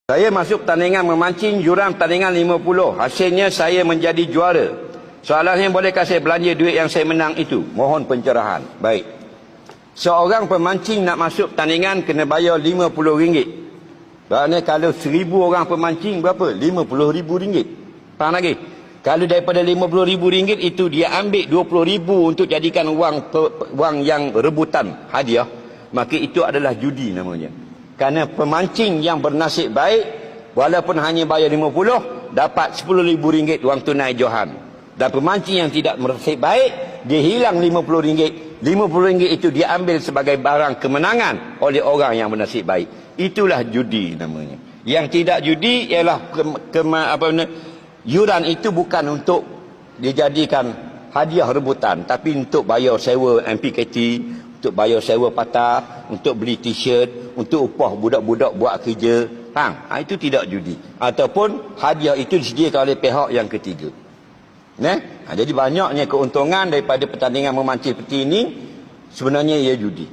Saya masuk pertandingan memancing, jurang pertandingan 50. Hasilnya saya menjadi juara. Soalannya, bolehkah saya belanja duit yang saya menang itu? Mohon pencerahan. Baik. Seorang pemancing nak masuk pertandingan kena bayar RM50. Kerana kalau 1000 orang pemancing berapa? RM50,000. Faham lagi? Kalau daripada RM50,000 itu dia ambil RM20,000 untuk jadikan wang yang rebutan hadiah, maka itu adalah judi namanya. Kerana pemancing yang bernasib baik, walaupun hanya bayar 50, dapat RM10,000 wang tunai johan. Dan pemancing yang tidak bernasib baik, dia hilang RM50. RM50 itu dia ambil sebagai barang kemenangan oleh orang yang bernasib baik. Itulah judi namanya. Yang tidak judi ialah yuran itu bukan untuk dijadikan hadiah rebutan, tapi untuk bayar sewa MPKT, untuk bayar sewa patah, untuk beli t-shirt, untuk upah budak-budak buat kerja. Itu tidak judi. Ataupun hadiah itu disediakan oleh pihak yang ketiga. Jadi banyaknya keuntungan daripada pertandingan memancing seperti ini, sebenarnya ia judi.